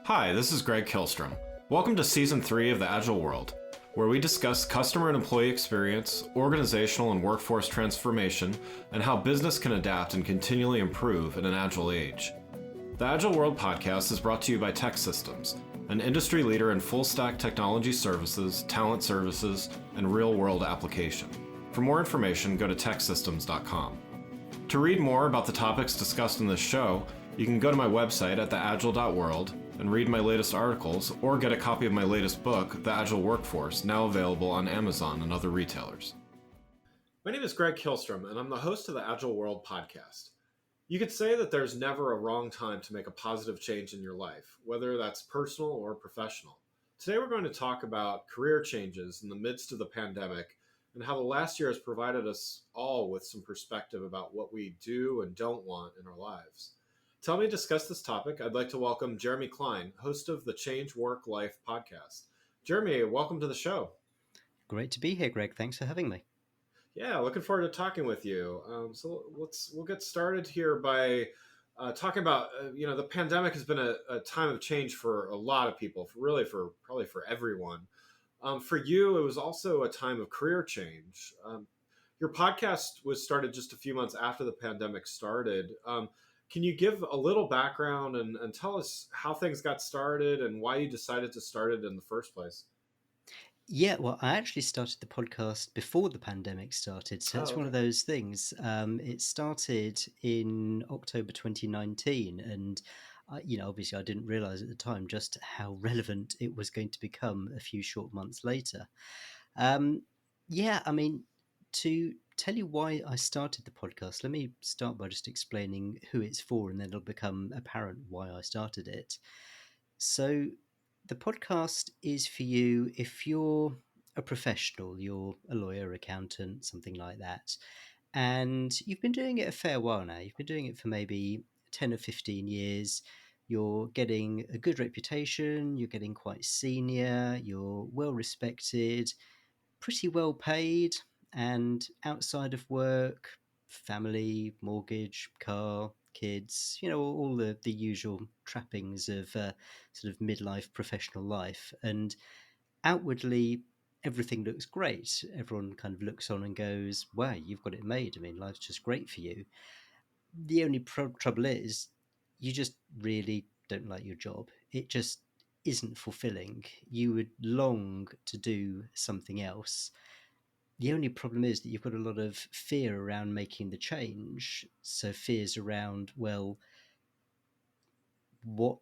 Hi, this is Greg Kilstrom. Welcome to Season 3 of The Agile World, where we discuss customer and employee experience, organizational and workforce transformation, and how business can adapt and continually improve in an agile age. The Agile World podcast is brought to you by TEKsystems, an industry leader in full-stack technology services, talent services, and real-world application. For more information, go to teksystems.com. To read more about the topics discussed in this show, you can go to my website at theagile.world and read my latest articles, or get a copy of my latest book, The Agile Workforce, now available on Amazon and other retailers. My name is Greg Kilstrom, and I'm the host of the Agile World podcast. You could say that there's never a wrong time to make a positive change in your life, whether that's personal or professional. Today we're going to talk about career changes in the midst of the pandemic and how the last year has provided us all with some perspective about what we do and don't want in our lives. To help me discuss this topic, I'd like to welcome Jeremy Cline, host of the Change Work Life podcast. Jeremy, welcome to the show. Great to be here, Greg. Thanks for having me. Yeah, looking forward to talking with you. We'll get started here by talking about the pandemic has been a time of change for a lot of people, probably for everyone. For you, it was also a time of career change. Your podcast was started just a few months after the pandemic started. Can you give a little background and tell us how things got started and why you decided to start it in the first place? Yeah, well, I actually started the podcast before the pandemic started. So it's one of those things. It started in October 2019. And, obviously I didn't realize at the time just how relevant it was going to become a few short months later. To tell you why I started the podcast, let me start by just explaining who it's for, and then it'll become apparent why I started it. So, the podcast is for you if you're a professional, you're a lawyer, accountant, something like that, and you've been doing it a fair while now. You've been doing it for maybe 10 or 15 years. You're getting a good reputation, you're getting quite senior, you're well respected, pretty well paid, and outside of work, family, mortgage, car, kids, all the usual trappings of sort of midlife professional life. And outwardly, everything looks great. Everyone kind of looks on and goes, wow, you've got it made. I mean, life's just great for you. The only trouble is you just really don't like your job. It just isn't fulfilling. You would long to do something else. The only problem is that you've got a lot of fear around making the change. So fears around, well, what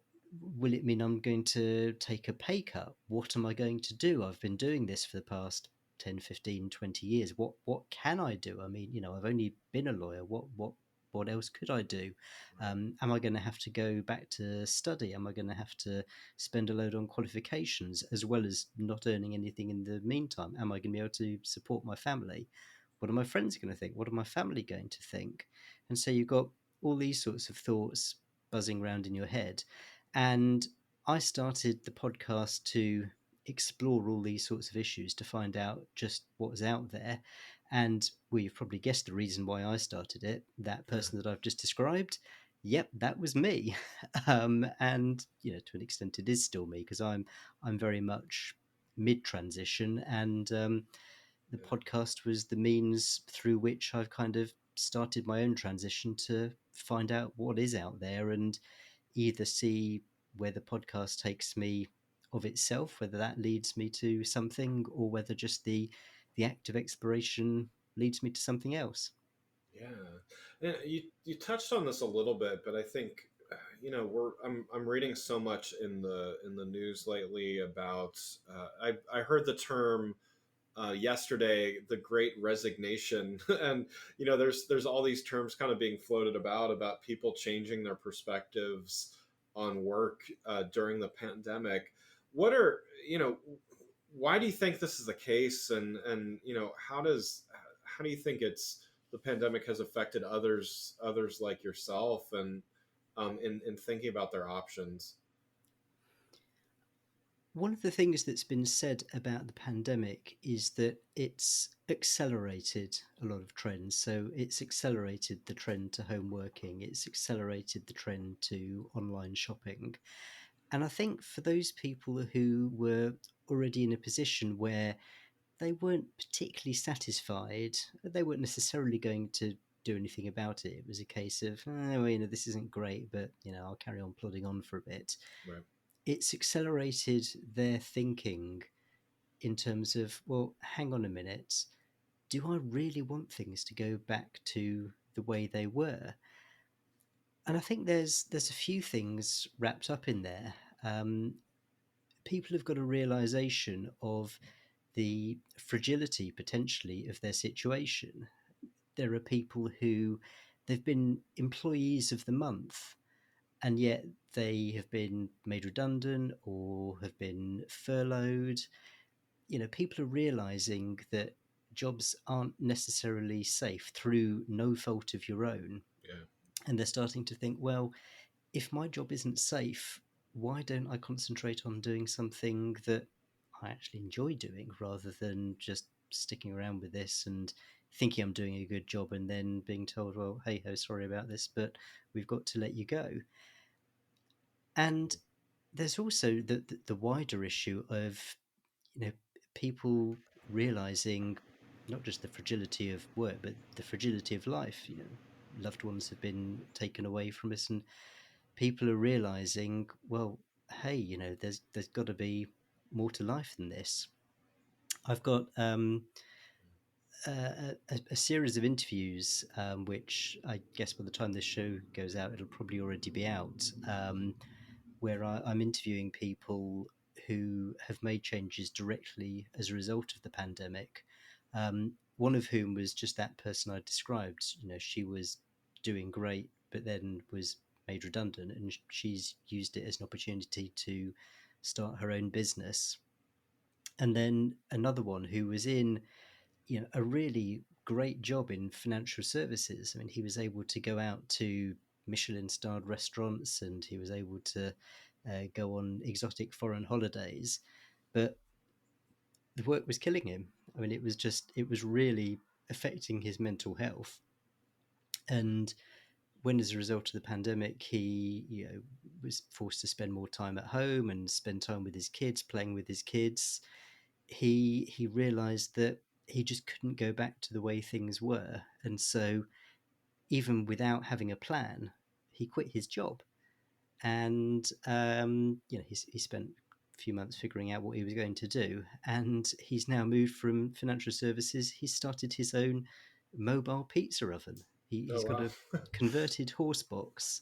will it mean I'm going to take a pay cut? What am I going to do? I've been doing this for the past 10, 15, 20 years. What can I do? I mean, I've only been a lawyer. What else could I do? Am I going to have to go back to study? Am I going to have to spend a load on qualifications as well as not earning anything in the meantime? Am I going to be able to support my family? What are my friends going to think? What are my family going to think? And so you've got all these sorts of thoughts buzzing around in your head. And I started the podcast to explore all these sorts of issues to find out just what was out there. And well, you've probably guessed the reason why I started it. That person that I've just described, yep, that was me. And to an extent, it is still me because I'm very much mid-transition, and the podcast was the means through which I've kind of started my own transition to find out what is out there and either see where the podcast takes me of itself, whether that leads me to something, or whether just the act of exploration leads me to something else. Yeah, you touched on this a little bit, but I think I'm reading so much in the news lately about I heard the term yesterday, the Great Resignation, and there's all these terms kind of being floated about people changing their perspectives on work during the pandemic. What are why do you think this is the case, and how do you think the pandemic has affected others like yourself, and in thinking about their options? One of the things that's been said about the pandemic is that it's accelerated a lot of trends. So it's accelerated the trend to home working, it's accelerated the trend to online shopping. And I think for those people who were already in a position where they weren't particularly satisfied, they weren't necessarily going to do anything about it. It was a case of, well, this isn't great, but I'll carry on plodding on for a bit. Right. It's accelerated their thinking in terms of, well, hang on a minute, do I really want things to go back to the way they were? And I think there's a few things wrapped up in there. Um, People have got a realization of the fragility potentially of their situation. There are people who they've been employees of the month, and yet they have been made redundant or have been furloughed. People are realizing that jobs aren't necessarily safe through no fault of your own. Yeah. And they're starting to think, well, if my job isn't safe, why don't I concentrate on doing something that I actually enjoy doing rather than just sticking around with this and thinking I'm doing a good job and then being told, well, hey ho, sorry about this, but we've got to let you go. And there's also the wider issue of you know people realizing not just the fragility of work but the fragility of life. Loved ones have been taken away from us, and people are realizing, well, hey, there's got to be more to life than this. I've got a series of interviews, which I guess by the time this show goes out, it'll probably already be out, where I'm interviewing people who have made changes directly as a result of the pandemic. One of whom was just that person I described. She was doing great, but then was made redundant, and she's used it as an opportunity to start her own business. And then another one who was in a really great job in financial services. I mean, he was able to go out to Michelin starred restaurants, and he was able to go on exotic foreign holidays, but the work was killing him. I mean, it was really affecting his mental health. And when, as a result of the pandemic, he was forced to spend more time at home and spend time with his kids, playing with his kids, he realized that he just couldn't go back to the way things were. And so, even without having a plan, he quit his job. And he spent a few months figuring out what he was going to do, and he's now moved from financial services. He started his own mobile pizza oven. Oh He's got wow. a converted horse box,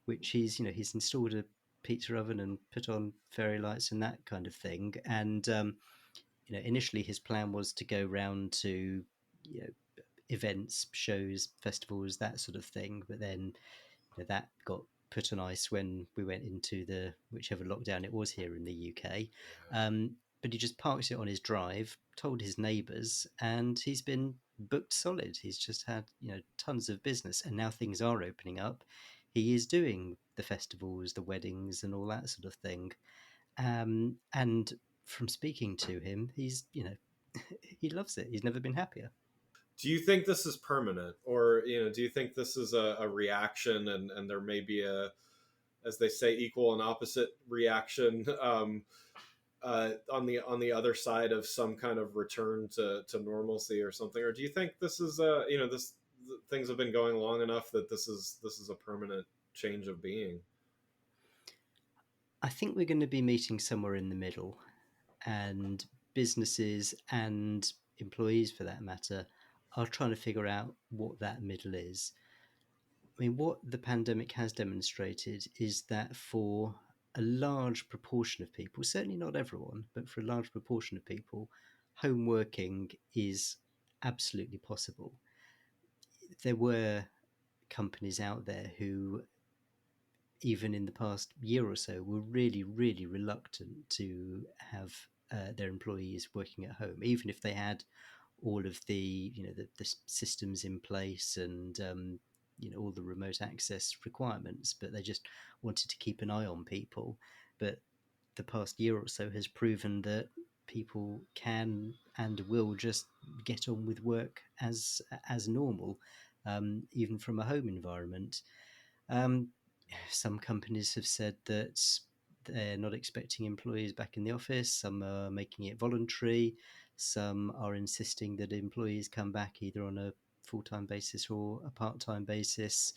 which he's installed a pizza oven and put on fairy lights and that kind of thing. And initially his plan was to go round to events, shows, festivals, that sort of thing. But then that got put on ice when we went into the whichever lockdown it was here in the UK. Yeah. But he just parked it on his drive, told his neighbours, and he's been booked solid. He's just had tons of business, and now things are opening up. He is doing the festivals, the weddings, and all that sort of thing. And from speaking to him, he's he loves it. He's never been happier. Do you think this is permanent, or do you think this is a reaction, and there may be a, as they say, equal and opposite reaction on the other side of some kind of return to normalcy or something? Or do you think this is this things have been going long enough that this is a permanent change of being? I think we're going to be meeting somewhere in the middle, and businesses and employees, for that matter, are trying to figure out what that middle is. I mean, what the pandemic has demonstrated is that for a large proportion of people, certainly not everyone, but for a large proportion of people, home working is absolutely possible. There were companies out there who, even in the past year or so, were really, really reluctant to have their employees working at home, even if they had all of the systems in place and all the remote access requirements, but they just wanted to keep an eye on people. But the past year or so has proven that people can and will just get on with work as normal, even from a home environment. Um, some companies have said that they're not expecting employees back in the office. Some are making it voluntary. Some are insisting that employees come back either on a full-time basis or a part-time basis.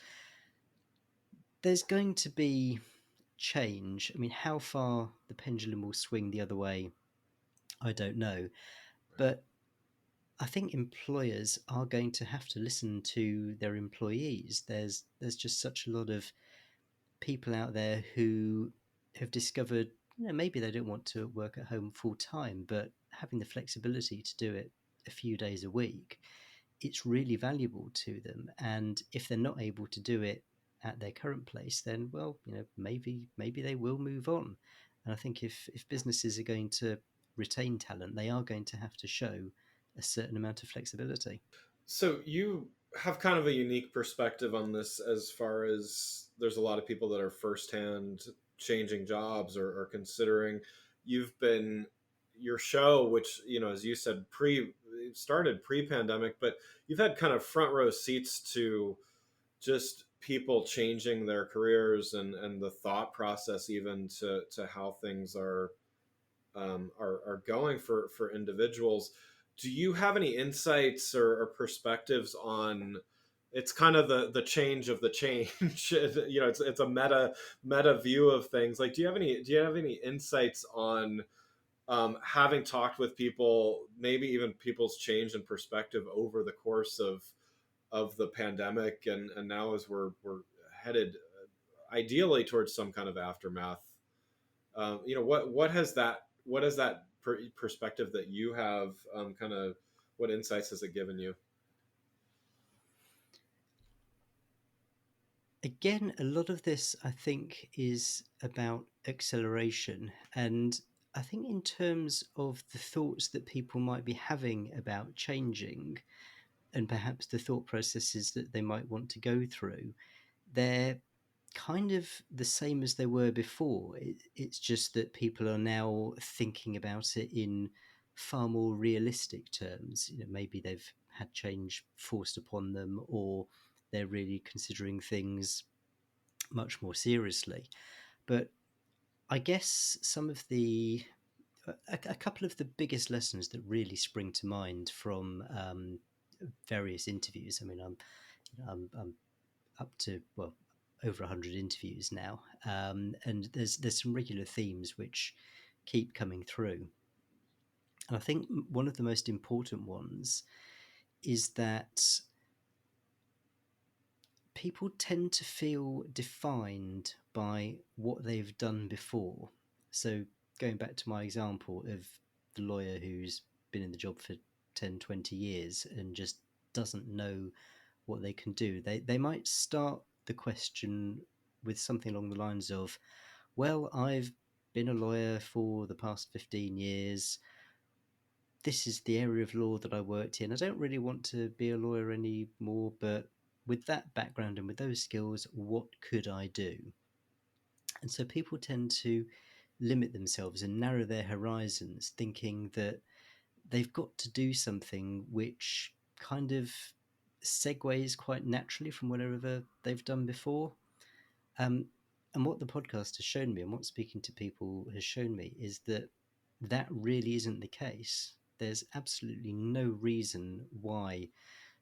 There's going to be change. I mean, how far the pendulum will swing the other way, I don't know. But I think employers are going to have to listen to their employees. There's just such a lot of people out there who have discovered, maybe they don't want to work at home full time, but having the flexibility to do it a few days a week, it's really valuable to them. And if they're not able to do it at their current place, then well, maybe they will move on. And I think if businesses are going to retain talent, they are going to have to show a certain amount of flexibility. So you have kind of a unique perspective on this, as far as there's a lot of people that are firsthand changing jobs or considering. You've been your show, which as you said, started pre-pandemic, but you've had kind of front row seats to just people changing their careers and the thought process, even to how things are going for individuals. Do you have any insights or perspectives on? It's kind of the change of the change. It's a meta view of things. Like, do you have any insights on having talked with people, maybe even people's change in perspective over the course of the pandemic, and now as we're headed ideally towards some kind of aftermath? What has that perspective that you have, kind of, what insights has it given you? Again, a lot of this I think is about acceleration. And I think, in terms of the thoughts that people might be having about changing, and perhaps the thought processes that they might want to go through, they're kind of the same as they were before. It's just that people are now thinking about it in far more realistic terms. Maybe they've had change forced upon them, or they're really considering things much more seriously. But I guess some of a couple of the biggest lessons that really spring to mind from various interviews. I mean, I'm up to, well, over 100 interviews now, and there's some regular themes which keep coming through. And I think one of the most important ones is that people tend to feel defined by what they've done before. So, going back to my example of the lawyer who's been in the job for 10, 20 years and just doesn't know what they can do, they might start the question with something along the lines of, well, I've been a lawyer for the past 15 years. This is the area of law that I worked in. I don't really want to be a lawyer anymore, but with that background and with those skills, what could I do? And so people tend to limit themselves and narrow their horizons, thinking that they've got to do something which kind of segues quite naturally from whatever they've done before. Um, and what the podcast has shown me, and what speaking to people has shown me, is that that really isn't the case. There's absolutely no reason why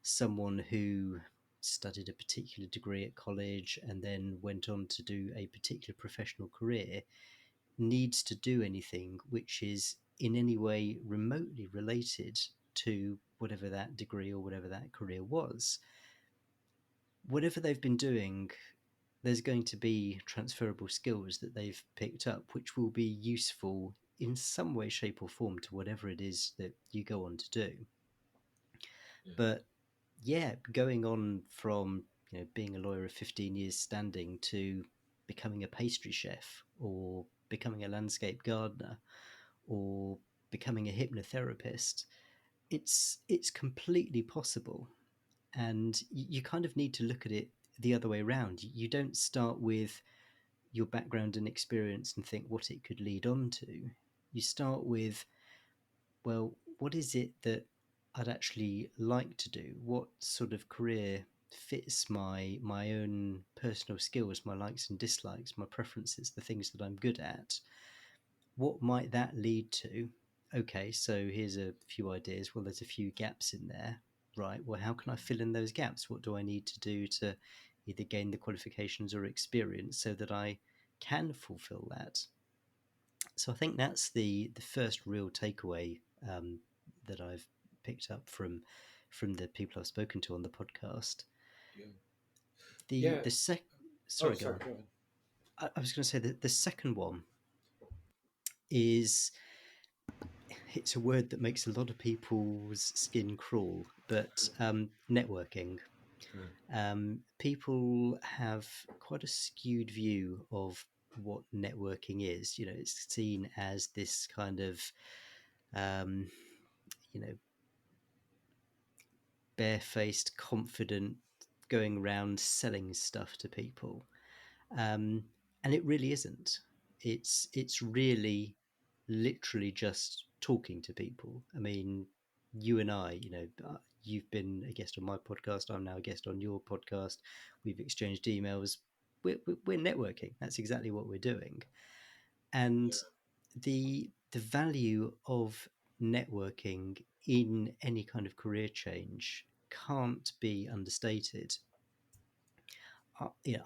someone who studied a particular degree at college and then went on to do a particular professional career needs to do anything which is in any way remotely related to whatever that degree or whatever that career was. Whatever they've been doing, there's going to be transferable skills that they've picked up which will be useful in some way, shape, or form to whatever it is that you go on to do. Yeah. But yeah, going on from being a lawyer of 15 years standing to becoming a pastry chef, or becoming a landscape gardener, or becoming a hypnotherapist, it's completely possible. And you kind of need to look at it the other way around. You don't start with your background and experience and think what it could lead on to. You start with, well, what is it that I'd actually like to do? What sort of career fits my own personal skills, my likes and dislikes, my preferences, the things that I'm good at, what might that lead to? Okay, so here's a few ideas. Well, there's a few gaps in there. Right. Well, how can I fill in those gaps? What do I need to do to either gain the qualifications or experience so that I can fulfill that? So I think that's the first real takeaway that I've picked up from the people I've spoken to on the podcast. Yeah. The Yeah. the sec Oh, Sorry, go sorry. on. Go ahead. I was going to say that the second one is, it's a word that makes a lot of people's skin crawl, but networking. Hmm. People have quite a skewed view of what networking is. You know, it's seen as this kind of, um, you know, barefaced, confident, going around selling stuff to people, um, and it really isn't. It's really, literally just talking to people. I mean, you and I, you've been a guest on my podcast. I'm now a guest on your podcast. We've exchanged emails. We're networking. That's exactly what we're doing. And Yeah. the value of networking in any kind of career change can't be understated.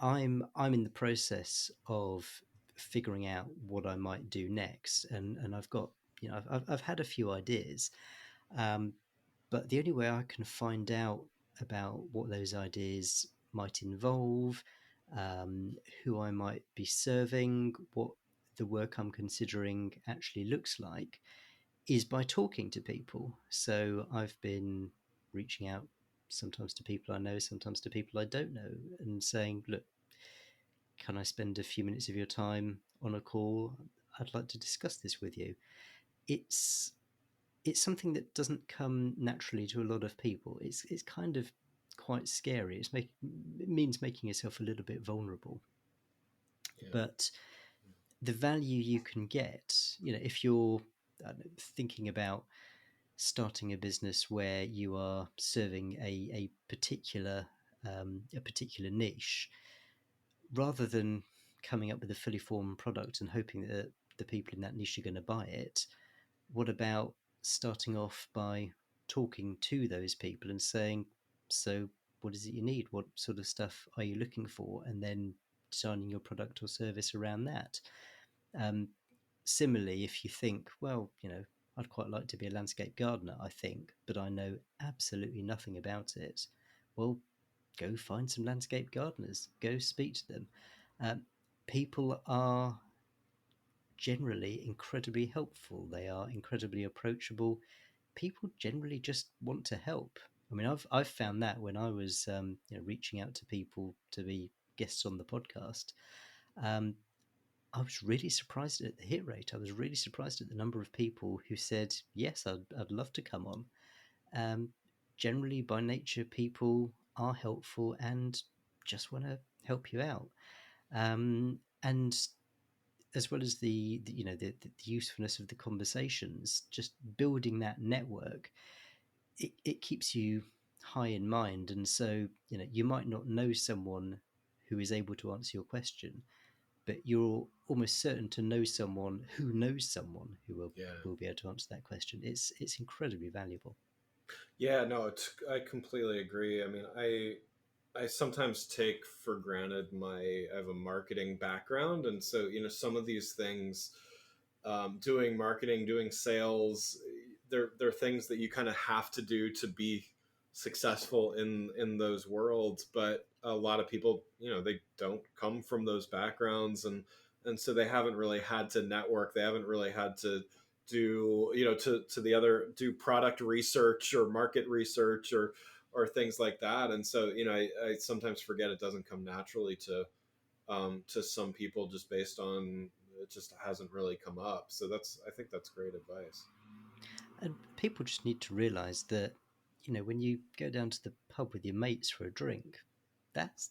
I'm in the process of figuring out what I might do next, and I've got, I've had a few ideas, um, but the only way I can find out about what those ideas might involve, who I might be serving, what the work I'm considering actually looks like, is by talking to people. So I've been reaching out sometimes to people I know, sometimes to people I don't know, and saying, look, can I spend a few minutes of your time on a call? I'd like to discuss this with you. It's it's something that doesn't come naturally to a lot of people. It's kind of quite scary. It means making yourself a little bit vulnerable. Yeah. But the value you can get, if you're thinking about starting a business where you are serving a particular niche, rather than coming up with a fully formed product and hoping that the people in that niche are going to buy it, what about starting off by talking to those people and saying, so what is it you need? What sort of stuff are you looking for? And then designing your product or service around that. Um, Similarly, if you think, well, I'd quite like to be a landscape gardener, I think, but I know absolutely nothing about it. Well, go find some landscape gardeners, go speak to them. Um, People are generally incredibly helpful, they are incredibly approachable. People generally just want to help. I mean, I've found that when I was reaching out to people to be guests on the podcast, um, I was really surprised at the hit rate. I was really surprised at the number of people who said, yes, I'd love to come on. Um, Generally, by nature, people are helpful and just want to help you out. And as well as the usefulness of the conversations, just building that network, it keeps you high in mind. And so, you might not know someone who is able to answer your question, but you're almost certain to know someone who Yeah. will be able to answer that question. It's incredibly valuable. Yeah. No, I completely agree. I mean, I sometimes take for granted I have a marketing background, and so some of these things, doing marketing, doing sales, they're things that you kind of have to do to be successful in those worlds. But a lot of people, they don't come from those backgrounds, and so they haven't really had to network. They haven't really had to do to the other do product research or market research or things like that. And so, I sometimes forget it doesn't come naturally to some people just based on it just hasn't really come up. So I think that's great advice. And people just need to realize that, when you go down to the pub with your mates for a drink, that's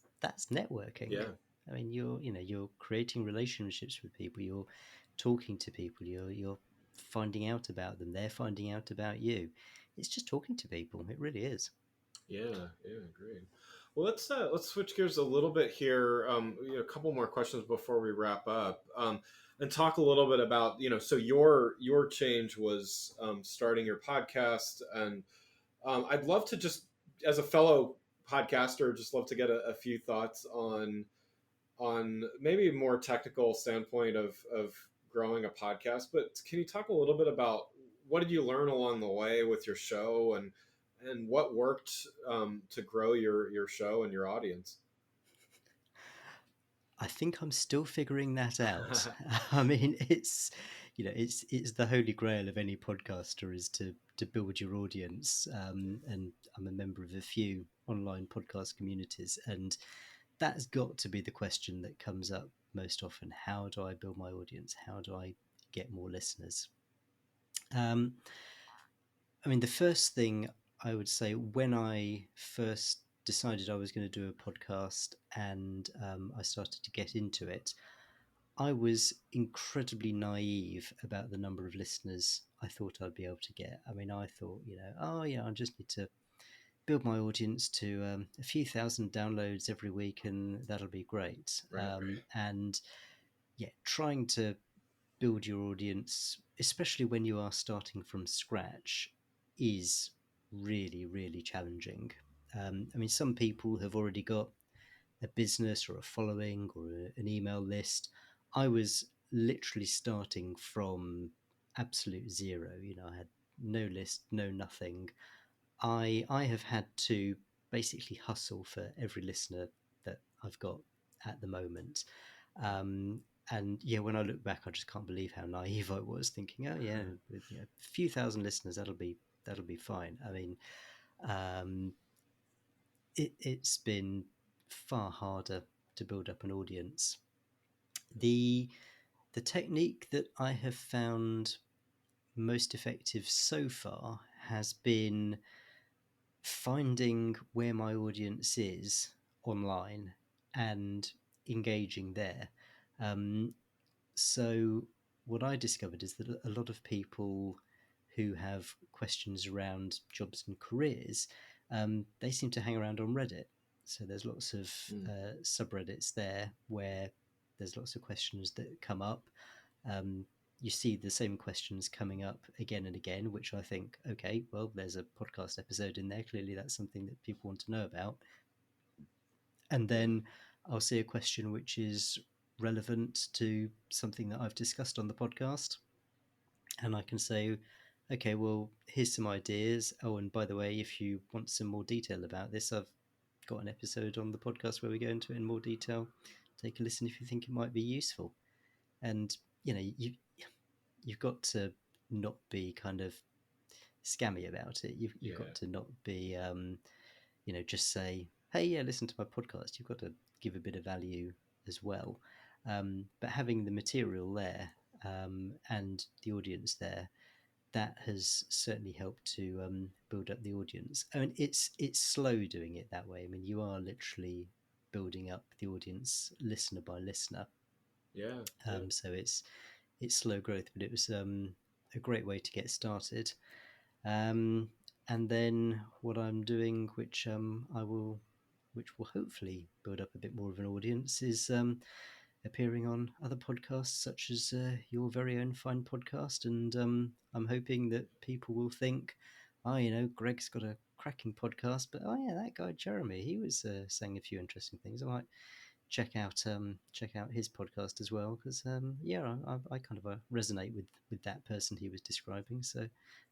networking. Yeah. I mean, you're creating relationships with people, you're talking to people, you're finding out about them, they're finding out about you. It's just talking to people. It really is. Yeah. Yeah. Great. Well, let's switch gears a little bit here. A couple more questions before we wrap up, and talk a little bit about so your change was starting your podcast, and I'd love to just, as a fellow podcaster, just love to get a few thoughts on maybe a more technical standpoint of growing a podcast. But can you talk a little bit about what did you learn along the way with your show, and what worked to grow your show and your audience? I think I'm still figuring that out. I mean, it's it's the holy grail of any podcaster is to build your audience. And I'm a member of a few online podcast communities, and that's got to be the question that comes up most often. How do I build my audience? How do I get more listeners? Um, I mean, the first thing I would say when I first decided I was going to do a podcast and I started to get into it, I was incredibly naive about the number of listeners I thought I'd be able to get. I mean, I thought, oh yeah, I just need to build my audience to a few thousand downloads every week, and that'll be great. Right, right. And yeah, trying to build your audience, especially when you are starting from scratch, is really, really challenging. I mean, some people have already got a business or a following or an email list. I was literally starting from absolute zero. I had no list, no nothing. I have had to basically hustle for every listener that I've got at the moment. Um, and yeah, when I look back, I just can't believe how naive I was, thinking, oh yeah, with a few thousand listeners, that'll be fine. I mean, um, it's been far harder to build up an audience. The the technique that I have found most effective so far has been finding where my audience is online and engaging there. Um, so, what I discovered is that a lot of people who have questions around jobs and careers, they seem to hang around on Reddit. So, there's lots of Mm. subreddits there where there's lots of questions that come up. Um, you see the same questions coming up again and again, which I think, okay, well, there's a podcast episode in there. Clearly, that's something that people want to know about. And Yeah. then I'll see a question which is relevant to something that I've discussed on the podcast. And I can say, okay, well, here's some ideas. Oh, and by the way, if you want some more detail about this, I've got an episode on the podcast where we go into it in more detail. Take a listen if you think it might be useful. And, you've got to not be kind of scammy about it. You've got Yeah. to not be, just say, hey, yeah, listen to my podcast. You've got to give a bit of value as well. But having the material there and the audience there, that has certainly helped to build up the audience. I mean, it's slow doing it that way. I mean, you are literally building up the audience listener by listener. Yeah. Yeah. So it's slow growth, but it was a great way to get started. Um, and then what I'm doing, which will hopefully build up a bit more of an audience, is appearing on other podcasts such as your very own fine podcast. And I'm hoping that people will think, oh, Greg's got a cracking podcast, but oh yeah, that guy Jeremy, he was saying a few interesting things. I might check out his podcast as well, because yeah, I kind of resonate with that person he was describing. So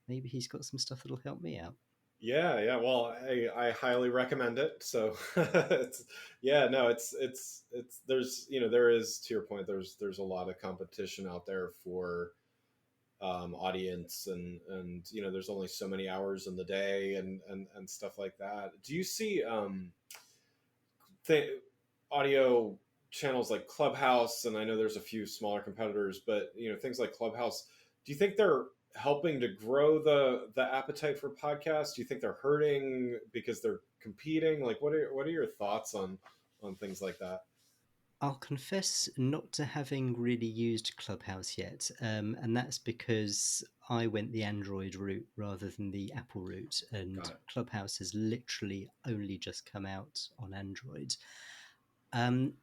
maybe he's got some stuff that'll help me out. Yeah, yeah. Well, I highly recommend it. So, it's, yeah, no, it's there's there is, to your point, there's a lot of competition out there for audience, and there's only so many hours in the day, and stuff like that. Do you see th- audio channels like Clubhouse? And I know there's a few smaller competitors, but things like Clubhouse, do you think they're helping to grow the appetite for podcasts? Do you think they're hurting because they're competing? Like, what are your thoughts on things like that? I'll confess not to having really used Clubhouse yet, and that's because I went the Android route rather than the Apple route, and Got it. Clubhouse has literally only just come out on Android. Um,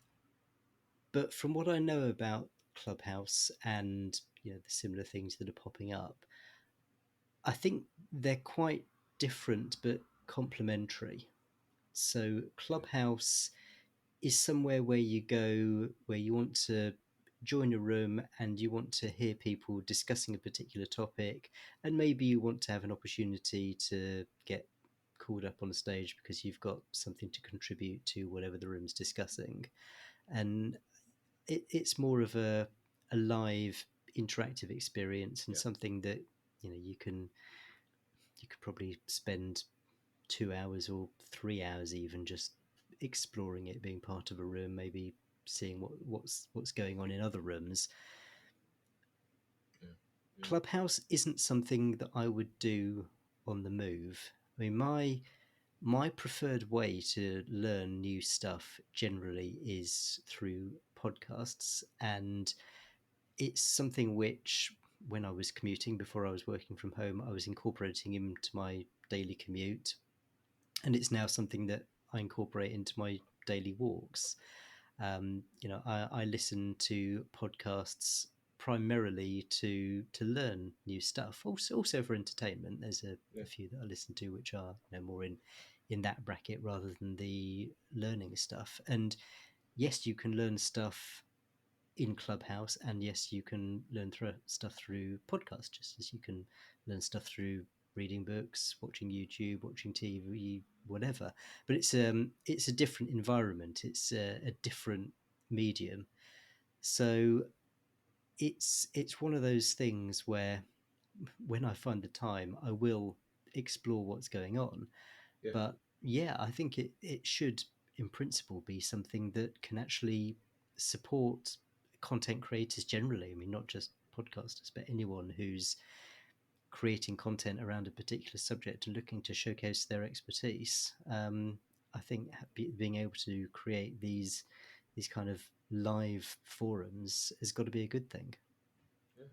but from what I know about Clubhouse and the similar things that are popping up, I think they're quite different but complementary. So Clubhouse is somewhere where you go where you want to join a room and you want to hear people discussing a particular topic, and maybe you want to have an opportunity to get called up on a stage because you've got something to contribute to whatever the room's discussing. And it's more of a live interactive experience, and Yeah. something that you could probably spend 2 hours or 3 hours even just exploring it, being part of a room, maybe seeing what's going on in other rooms. Yeah. Yeah. Clubhouse isn't something that I would do on the move. I mean, my preferred way to learn new stuff generally is through podcasts, and it's something which, when I was commuting before I was working from home, I was incorporating into my daily commute, and it's now something that I incorporate into my daily walks. I listen to podcasts primarily to learn new stuff, also for entertainment. There's a few that I listen to which are more in that bracket rather than the learning stuff. And yes, you can learn stuff in Clubhouse, and yes, you can learn stuff through podcasts, just as you can learn stuff through reading books, watching YouTube, watching TV, whatever. But it's a different environment. It's a different medium. So it's one of those things where, when I find the time, I will explore what's going on. Yeah. But yeah, I think it should, in principle, be something that can actually support content creators generally. I mean, not just podcasters, but anyone who's creating content around a particular subject and looking to showcase their expertise. I think being able to create these kind of live forums has got to be a good thing. Yeah.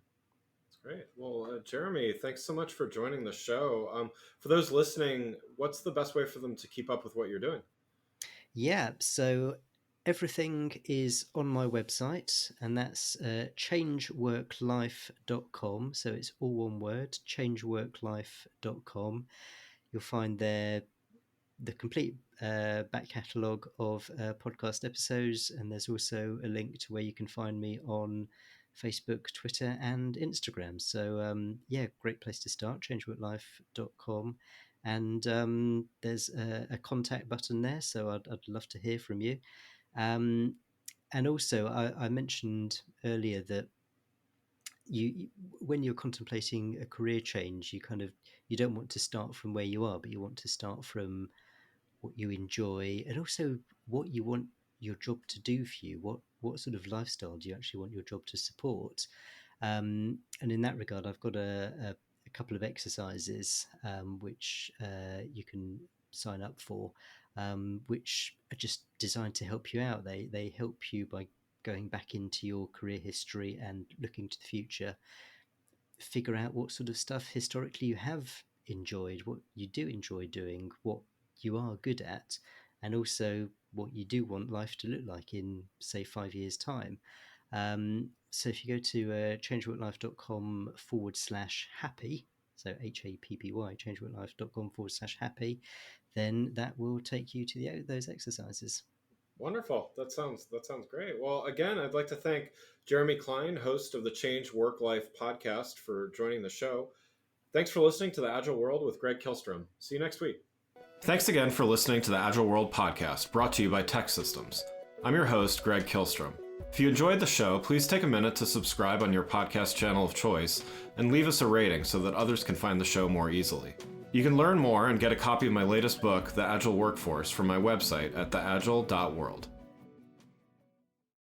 That's great. Well, Jeremy, thanks so much for joining the show. For those listening, what's the best way for them to keep up with what you're doing? Yeah, so everything is on my website, and that's changeworklife.com. So it's all one word, changeworklife.com. You'll find there the complete back catalogue of podcast episodes, and there's also a link to where you can find me on Facebook, Twitter, and Instagram. So yeah, great place to start, changeworklife.com. And there's a contact button there, so I'd love to hear from you. And also, I mentioned earlier that you when you're contemplating a career change, you don't want to start from where you are, but you want to start from what you enjoy, and also what you want your job to do for you. What sort of lifestyle do you actually want your job to support? And in that regard, I've got a couple of exercises which you can sign up for, which are just designed to help you out. They help you by going back into your career history and looking to the future, figure out what sort of stuff historically you have enjoyed, what you do enjoy doing, what you are good at, and also what you do want life to look like in, say, 5 years' time. So if you go to changeworklife.com/happy, so HAPPY, changeworklife.com/happy, then that will take you to those exercises. Wonderful. That sounds great. Well, again, I'd like to thank Jeremy Cline, host of the Change Work Life podcast, for joining the show. Thanks for listening to the Agile World with Greg Kihlstrom. See you next week. Thanks again for listening to the Agile World podcast, brought to you by Tech Systems. I'm your host, Greg Kihlstrom. If you enjoyed the show, please take a minute to subscribe on your podcast channel of choice and leave us a rating so that others can find the show more easily. You can learn more and get a copy of my latest book, The Agile Workforce, from my website at theagile.world.